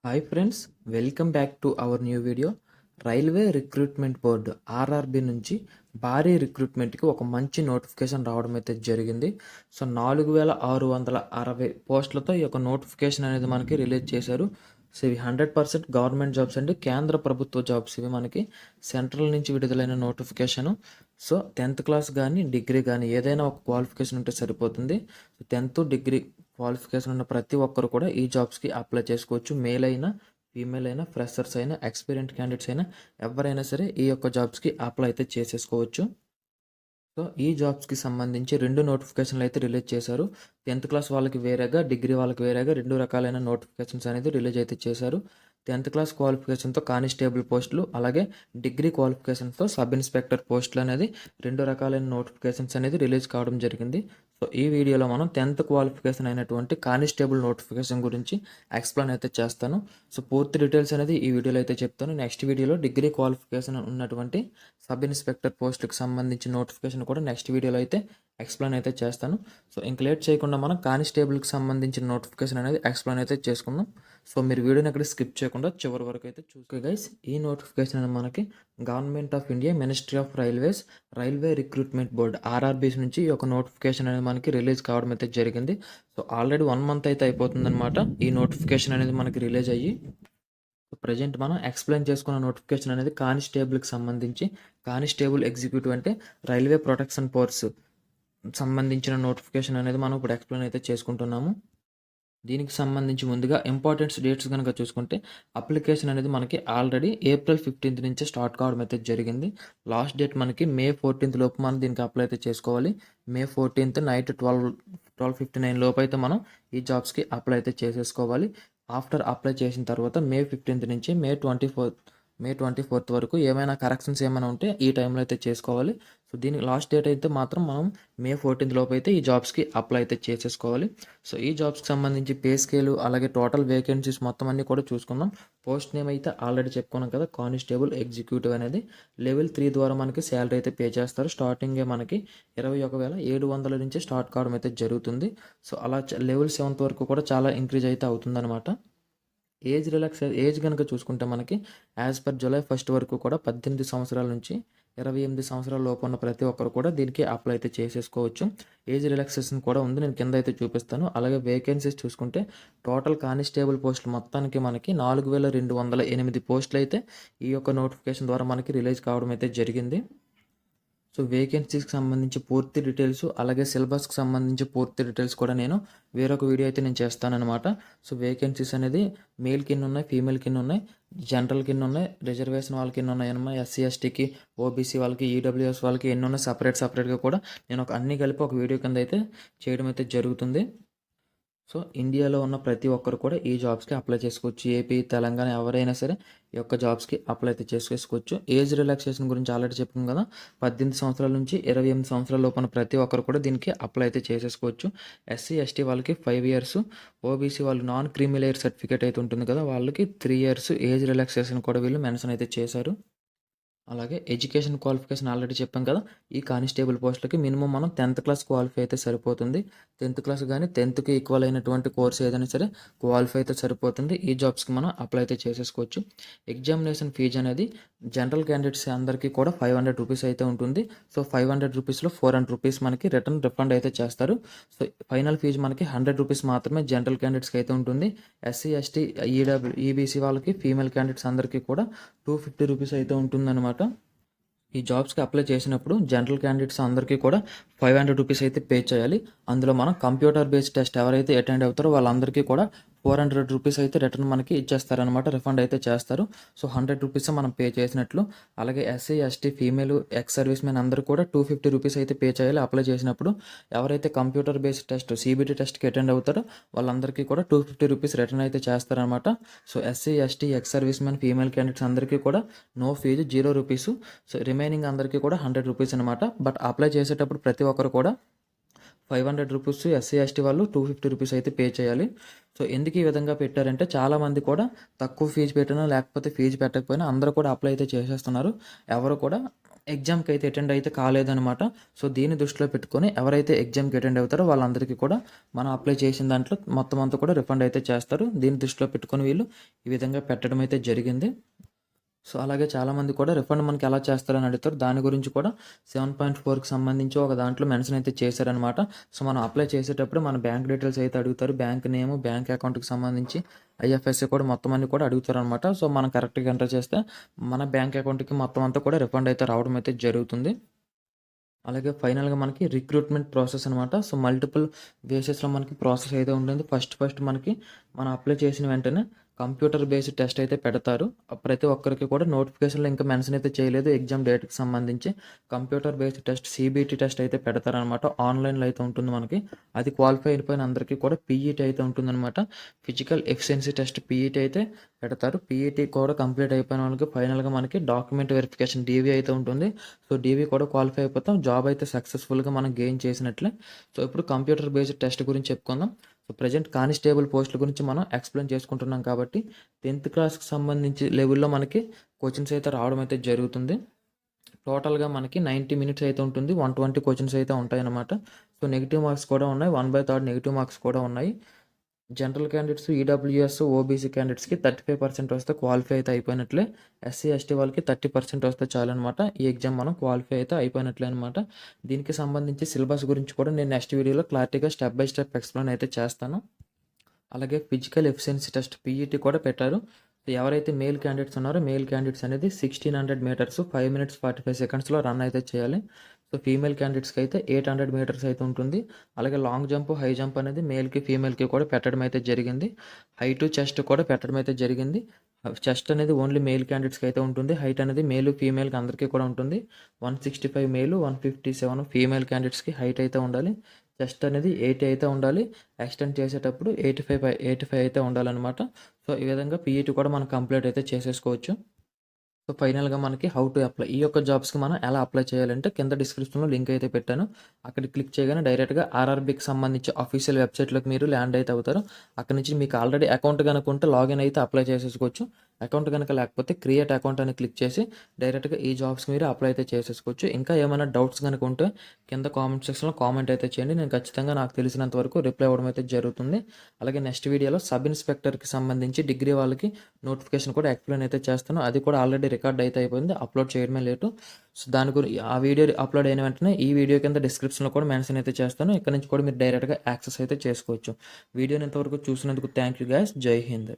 Hi friends, welcome back to our new video. Railway recruitment board RRB నుంచి భారీ రిక్రూట్మెంట్కి ఒక మంచి నోటిఫికేషన్ రావడం అయితే జరిగింది. సో 4660 పోస్టులతో ఈ యొక్క నోటిఫికేషన్ అనేది మనకి రిలీజ్ చేశారు. సో ఇవి 100% గవర్నమెంట్ జాబ్స్ అండి, కేంద్ర ప్రభుత్వ జాబ్స్. ఇవి మనకి సెంట్రల్ నుంచి విడుదలైన నోటిఫికేషను. సో 10th క్లాస్ కానీ డిగ్రీ కానీ ఏదైనా ఒక క్వాలిఫికేషన్ ఉంటే సరిపోతుంది. 10th డిగ్రీ క్వాలిఫికేషన్ ఉన్న ప్రతి ఒక్కరు కూడా ఈ జాబ్స్కి అప్లై చేసుకోవచ్చు. మేల్ అయినా ఫీమేల్ అయినా ఫ్రెషర్స్ అయినా ఎక్స్పీరియన్స్ క్యాండిడేట్స్ అయినా ఎవరైనా సరే ఈ యొక్క జాబ్స్కి అప్లై అయితే చేసేసుకోవచ్చు. సో ఈ జాబ్స్కి సంబంధించి 2 నోటిఫికేషన్లు అయితే రిలీజ్ చేశారు. 10th క్లాస్ వాళ్ళకి వేరేగా, డిగ్రీ వాళ్ళకి వేరేగా 2 రకాలైన నోటిఫికేషన్స్ అనేది రిలీజ్ అయితే చేశారు. 10th క్లాస్ క్వాలిఫికేషన్తో కానిస్టేబుల్ పోస్టులు, అలాగే డిగ్రీ క్వాలిఫికేషన్తో సబ్ ఇన్స్పెక్టర్ పోస్టులు అనేది 2 రకాలైన నోటిఫికేషన్స్ అనేది రిలీజ్ కావడం జరిగింది. సో ఈ వీడియోలో మనం 10th క్వాలిఫికేషన్ అయినటువంటి కానిస్టేబుల్ నోటిఫికేషన్ గురించి ఎక్స్ప్లెయిన్ అయితే చేస్తాను. సో పూర్తి డీటెయిల్స్ అనేది ఈ వీడియోలో అయితే చెప్తాను. నెక్స్ట్ వీడియోలో డిగ్రీ క్వాలిఫికేషన్ ఉన్నటువంటి సబ్ ఇన్స్పెక్టర్ పోస్టులకు సంబంధించిన నోటిఫికేషన్ కూడా నెక్స్ట్ వీడియోలో అయితే ఎక్స్ప్లెయిన్ అయితే చేస్తాను. సో ఇంక లేట్ చేయకుండా మనం కానిస్టేబుల్కి సంబంధించిన నోటిఫికేషన్ అనేది ఎక్స్ప్లెయిన్ అయితే చేసుకుందాం. సో మీరు వీడియోని అక్కడ స్కిప్ చేయకుండా చివరి వరకు అయితే చూసుకో గైస్. ఈ నోటిఫికేషన్ అనేది మనకి government of India, ministry of railways, railway recruitment board RRBs నుంచి ఈ యొక్క నోటిఫికేషన్ అనేది మనకి రిలీజ్ కావడం అయితే జరిగింది. సో ఆల్రెడీ 1 month అయితే అయిపోతుందన్నమాట ఈ నోటిఫికేషన్ అనేది మనకి రిలీజ్ అయ్యి. ప్రజెంట్ మనం ఎక్స్ప్లెయిన్ చేసుకున్న నోటిఫికేషన్ అనేది కానిస్టేబుల్కి సంబంధించి, కానిస్టేబుల్ ఎగ్జిక్యూటివ్ అంటే రైల్వే ప్రొటెక్షన్ ఫోర్స్ సంబంధించిన నోటిఫికేషన్ అనేది మనం ఇప్పుడు ఎక్స్ప్లెయిన్ అయితే చేసుకుంటున్నాము. దీనికి సంబంధించి ముందుగా ఇంపార్టెంట్స్ డేట్స్ కనుక చూసుకుంటే అప్లికేషన్ అనేది మనకి ఆల్రెడీ April 15th నుంచే స్టార్ట్ కావడం అయితే జరిగింది. లాస్ట్ డేట్ మనకి May 14th లోపు మనం దీనికి అప్లై అయితే చేసుకోవాలి. May 14th నైట్ 12:59 లోపు అయితే మనం ఈ జాబ్స్కి అప్లై అయితే చేసేసుకోవాలి. ఆఫ్టర్ అప్లై చేసిన తర్వాత May 15th నుంచి May 24th వరకు ఏమైనా కరెక్షన్స్ ఏమైనా ఉంటే ఈ టైంలో అయితే చేసుకోవాలి. సో దీనికి లాస్ట్ డేట్ అయితే మాత్రం మనం May 14th లోపు అయితే ఈ జాబ్స్కి అప్లై అయితే చేసేసుకోవాలి. సో ఈ జాబ్స్కి సంబంధించి పే స్కేలు, అలాగే టోటల్ వేకెన్సీస్ మొత్తం అన్నీ కూడా చూసుకుందాం. పోస్ట్ నేమ్ అయితే ఆల్రెడీ చెప్పుకున్నాం కదా, కానిస్టేబుల్ ఎగ్జిక్యూటివ్ అనేది లెవెల్ 3 ద్వారా మనకి శాలరీ అయితే పే చేస్తారు. స్టార్టింగే మనకి 21,700 నుంచి స్టార్ట్ కావడం అయితే జరుగుతుంది. సో అలా లెవెల్ 7th వరకు కూడా చాలా ఇంక్రీజ్ అయితే అవుతుందన్నమాట. ఏజ్ కనుక చూసుకుంటే మనకి యాజ్ పర్ July 1st వరకు కూడా 18 సంవత్సరాల నుంచి 28 సంవత్సరాల లోపు ఉన్న ప్రతి ఒక్కరు కూడా దీనికి అప్లై అయితే చేసేసుకోవచ్చు. ఏజ్ రిలాక్సేషన్ కూడా ఉంది, నేను కింద అయితే చూపిస్తాను. అలాగే వేకెన్సీస్ చూసుకుంటే టోటల్ కానిస్టేబుల్ పోస్టులు మొత్తానికి మనకి 4,208 పోస్టులు అయితే ఈ యొక్క నోటిఫికేషన్ ద్వారా మనకి రిలీజ్ కావడం అయితే జరిగింది. సో వేకెన్సీస్కి సంబంధించి పూర్తి డీటెయిల్స్, అలాగే సిలబస్కి సంబంధించి పూర్తి డీటెయిల్స్ కూడా నేను వేరొక వీడియో అయితే నేను చేస్తానన్నమాట. సో వేకెన్సీస్ అనేది మేల్ కింద ఉన్నాయి, ఫీమేల్ కింద ఉన్నాయి, జనరల్ కింద ఉన్నాయి, రిజర్వేషన్ వాళ్ళకి ఎన్ని ఉన్నాయి అన్నమాట, ఎస్సీ ఎస్టీకి, ఓబీసీ వాళ్ళకి, ఈడబ్ల్యూఎస్ వాళ్ళకి ఎన్ని ఉన్నాయి సపరేట్గా కూడా నేను అన్నీ కలిపి ఒక వీడియో కింద అయితే చేయడం అయితే జరుగుతుంది. సో ఇండియాలో ఉన్న ప్రతి ఒక్కరు కూడా ఈ జాబ్స్కి అప్లై చేసుకోవచ్చు. ఏపీ, తెలంగాణ ఎవరైనా సరే ఈ యొక్క జాబ్స్కి అప్లై అయితే చేసుకోవచ్చు. ఏజ్ రిలాక్సేషన్ గురించి ఆల్రెడీ చెప్పాం కదా, 18 సంవత్సరాల నుంచి 28 సంవత్సరాల లోపల ప్రతి ఒక్కరు కూడా దీనికి అప్లై అయితే చేసేసుకోవచ్చు. ఎస్సీ ఎస్టీ వాళ్ళకి 5 years, ఓబీసీ వాళ్ళు నాన్ క్రీమీ లేయర్ సర్టిఫికేట్ అయితే ఉంటుంది కదా, వాళ్ళకి 3 years ఏజ్ రిలాక్సేషన్ కూడా వీళ్ళు మెన్షన్ అయితే చేశారు. అలాగే ఎడ్యుకేషన్ క్వాలిఫికేషన్ ఆల్రెడీ చెప్పాం కదా, ఈ కానిస్టేబుల్ పోస్టులకి మినిమం మనం 10th క్లాస్ క్వాలిఫై అయితే సరిపోతుంది. 10th క్లాస్ కానీ 10th ఈక్వల్ అయినటువంటి కోర్స్ ఏదైనా సరే క్వాలిఫై అయితే సరిపోతుంది. ఈ జాబ్స్కి మనం అప్లై అయితే చేసేసుకోవచ్చు. ఎగ్జామినేషన్ ఫీజు అనేది జనరల్ క్యాండిడేట్స్ అందరికీ కూడా 500 రూపీస్ అయితే ఉంటుంది. సో 500 రూపీస్లో 400 రూపీస్ మనకి రిఫండ్ అయితే చేస్తారు. సో ఫైనల్ ఫీజు మనకి 100 రూపీస్ మాత్రమే జనరల్ క్యాండిడేట్స్కి అయితే ఉంటుంది. ఎస్సీ ఎస్టీ ఈబీసీ వాళ్ళకి, ఫీమేల్ క్యాండిడేట్స్ అందరికీ కూడా 250 రూపీస్ అయితే ఉంటుందన్నమాట. ఈ జాబ్స్కి అప్లై చేసినప్పుడు జనరల్ క్యాండిడేట్స్ అందరికీ కూడా 500 రూపీస్ అయితే పే చేయాలి. అందులో మనం కంప్యూటర్ బేస్డ్ టెస్ట్ ఎవరైతే అటెండ్ అవుతారో వాళ్ళందరికీ కూడా 400 రూపీస్ అయితే రిటర్న్ మనకి ఇచ్చేస్తారనమాట, రిఫండ్ అయితే చేస్తారు. సో 100 రూపీస్ మనం పే చేసినట్లు. అలాగే SC ST female ex service men అందరూ కూడా 250 రూపీస్ అయితే పే చేయాలి అప్లై చేసినప్పుడు. ఎవరైతే కంప్యూటర్ బేస్డ్ టెస్ట్ CBT టెస్ట్కి అటెండ్ అవుతారో వాళ్ళందరికీ కూడా 250 రూపీస్ రిటర్న్ అయితే చేస్తారనమాట. So SC ST ex servicemen female candidates అందరికీ కూడా no fee, 0 rupees. So remaining అందరికీ కూడా 100 రూపీస్ అనమాట. బట్ అప్లై చేసేటప్పుడు ప్రతి ఒక్కరు కూడా 500 రూపీస్, ఎస్సీ ఎస్టీ వాళ్ళు 250 రూపీస్ అయితే పే చేయాలి. సో ఎందుకు ఈ విధంగా పెట్టారంటే చాలామంది కూడా తక్కువ ఫీజు పెట్టినా లేకపోతే ఫీజు పెట్టకపోయినా అందరూ కూడా అప్లై అయితే చేసేస్తున్నారు. ఎవరు కూడా ఎగ్జామ్‌కి అయితే అటెండ్ అయితే కాలేదనమాట. సో, దీన్ని దృష్టిలో పెట్టుకొని ఎవరైతే ఎగ్జామ్‌కి అటెండ్ అవుతారో వాళ్ళందరికీ కూడా మనం అప్లై చేసిన దాంట్లో మొత్తం అంతా కూడా రిఫండ్ అయితే చేస్తారు. దీన్ని దృష్టిలో పెట్టుకొని వీళ్ళు ఈ విధంగా పెట్టడం అయితే జరిగింది. సో, అలాగే చాలామంది కూడా రిఫండ్ మనకి ఎలా చేస్తారని అడుగుతారు. దాని గురించి కూడా 7.4కి సంబంధించి ఒక దాంట్లో మెన్షన్ అయితే చేశారనమాట. సో, మనం అప్లై చేసేటప్పుడు మన బ్యాంక్ డీటెయిల్స్ అయితే అడుగుతారు. బ్యాంక్ నేము, బ్యాంక్ అకౌంట్‌కి సంబంధించి ఐఎఫ్ఎస్‌సి కూడా మొత్తం అన్నీ కూడా అడుగుతారనమాట. సో, మనం కరెక్ట్‌గా ఎంటర్ చేస్తే మన బ్యాంక్ అకౌంట్‌కి మొత్తం అంతా కూడా రిఫండ్ అయితే రావడం అయితే జరుగుతుంది. అలాగే ఫైనల్‌గా మనకి రిక్రూట్మెంట్ ప్రాసెస్ అనమాట. సో, మల్టిపుల్ బేసెస్‌లో మనకి ప్రాసెస్ అయితే ఉంటుంది. ఫస్ట్ మనకి మనం అప్లై చేసిన వెంటనే కంప్యూటర్ బేస్డ్ టెస్ట్ అయితే పెడతారు. ప్రతి ఒక్కరికి కూడా నోటిఫికేషన్‌లో ఇంకా మెన్షన్ అయితే చేయలేదు ఎగ్జామ్ డేట్‌కి సంబంధించి. Computer based test CBT test అయితే పెడతారనమాట. ఆన్‌లైన్‌లో అయితే ఉంటుంది మనకి. అది క్వాలిఫై అయిపోయిన అందరికీ కూడా పీఈటీ అయితే ఉంటుందనమాట. ఫిజికల్ ఎఫిషియన్సీ టెస్ట్ పీఈటీ అయితే పెడతారు. పీఈటీ కూడా కంప్లీట్ అయిపోయిన వాళ్ళకి ఫైనల్‌గా మనకి డాక్యుమెంట్ వెరిఫికేషన్ డీవీ అయితే ఉంటుంది. సో, డీవీ కూడా క్వాలిఫై అయిపోతాం. జాబ్ అయితే సక్సెస్‌ఫుల్‌గా మనం గెయిన్ చేసినట్లే. సో, ఇప్పుడు కంప్యూటర్ బేస్డ్ టెస్ట్ గురించి చెప్పుకుందాం. సో, ప్రెజెంట్ కానిస్టేబుల్ పోస్టుల గురించి మనం ఎక్స్‌ప్లెయిన్ చేసుకుంటున్నాం కాబట్టి 10థ్ క్లాస్‌కి సంబంధించి లెవెల్‌లో మనకి క్వెషన్స్ అయితే రావడం అయితే జరుగుతుంది. టోటల్‌గా మనకి 90 మినిట్స్ అయితే ఉంటుంది. 120 క్వెషన్స్ అయితే ఉంటాయన్నమాట. సో, నెగెటివ్ మార్క్స్ కూడా ఉన్నాయి. 1/3 నెగెటివ్ మార్క్స్ కూడా ఉన్నాయి. జనరల్ క్యాండిడేట్స్, ఈడబ్ల్యూఎస్, ఓబీసీ క్యాండిడేట్స్‌కి 35% వస్తే క్వాలిఫై అయితే అయిపోయినట్లే. ఎస్సీ, ఎస్టీ వాళ్ళకి 30% వస్తే చాలనమాట. ఈ ఎగ్జామ్ మనం క్వాలిఫై అయితే అయిపోయినట్లే అనమాట. దీనికి సంబంధించి సిలబస్ గురించి కూడా నేను నెక్స్ట్ వీడియోలో క్లారిటీగా స్టెప్ బై స్టెప్ ఎక్స్‌ప్లెయిన్ అయితే చేస్తాను. అలాగే ఫిజికల్ ఎఫిషియన్సీ టెస్ట్ పీఈటీ కూడా పెట్టారు. ఎవరైతే మేల్ క్యాండిడేట్స్ ఉన్నారో మేల్ క్యాండిడేట్స్ అనేది 1600 మీటర్స్ 5 మినిట్స్ 45 సెకండ్స్‌లో రన్ అయితే చేయాలి. సో, ఫీమేల్ క్యాండిడేట్స్‌కి అయితే 800 మీటర్స్ అయితే ఉంటుంది. అలాగే లాంగ్ జంప్, హై జంప్ అనేది మేల్‌కి, ఫీమేల్‌కి కూడా పెట్టడం అయితే జరిగింది. హైట్, చెస్ట్ కూడా పెట్టడం అయితే జరిగింది. చెస్ట్ అనేది ఓన్లీ మేల్ క్యాండిడేట్స్‌కి అయితే ఉంటుంది. హైట్ అనేది మేల్, ఫీమేల్‌కి అందరికీ కూడా ఉంటుంది. 165 మేల్, 157 ఫీమేల్ క్యాండిడేట్స్‌కి హైట్ అయితే ఉండాలి. చెస్ట్ అనేది 80 అయితే ఉండాలి. ఎక్స్టెండ్ చేసేటప్పుడు 85 అయితే ఉండాలనమాట. సో, ఈ విధంగా పీఈటీ కూడా మనం కంప్లీట్ అయితే చేసేసుకోవచ్చు. సో, ఫైనల్‌గా మనకి హౌ టు అప్లై ఈ యొక్క జాబ్స్‌కి మనం ఎలా అప్లై చేయాలంటే కింద డిస్క్రిప్షన్‌లో లింక్ అయితే పెట్టాను. అక్కడ క్లిక్ చేయగానే డైరెక్ట్‌గా ఆర్ఆర్‌బీకి సంబంధించి అఫీషియల్ వెబ్‌సైట్‌లోకి మీరు ల్యాండ్ అయితే అవుతారు. అక్కడి నుంచి మీకు ఆల్రెడీ అకౌంట్ గనుక ఉంటే లాగిన్ అయితే అప్లై చేసేసుకోవచ్చు. అకౌంట్ గనుక లేకపోతే క్రియేట్ అకౌంట్ అని క్లిక్ చేసి డైరెక్ట్‌గా ఈ జాబ్స్‌కి మీరు అప్లై అయితే చేసేసుకోవచ్చు. ఇంకా ఏమైనా డౌట్స్ గనుక ఉంటే కింద కామెంట్ సెక్షన్‌లో కామెంట్ అయితే చేయండి. నేను ఖచ్చితంగా నాకు తెలిసినంత వరకు రిప్లై ఇవ్వడం అయితే జరుగుతుంది. అలాగే నెక్స్ట్ వీడియోలో సబ్ ఇన్స్‌పెక్టర్‌కి సంబంధించి డిగ్రీ వాళ్ళకి నోటిఫికేషన్ కూడా ఎక్స్‌ప్లెయిన్ అయితే చేస్తాను. అది కూడా ఆల్రెడీ రికార్డ్ అయితే అయిపోయింది. అప్లోడ్ చేయడమే లేటు. సో, దాని ఆ వీడియో అప్లోడ్ అయిన వెంటనే ఈ వీడియో కింద డిస్క్రిప్షన్‌లో కూడా మెన్షన్ అయితే చేస్తాను. ఇక్కడ నుంచి కూడా మీరు డైరెక్ట్‌గా యాక్సెస్ అయితే చేసుకోవచ్చు. వీడియోని ఇంతవరకు చూసినందుకు థ్యాంక్ యూ గైస్. జై హింద్.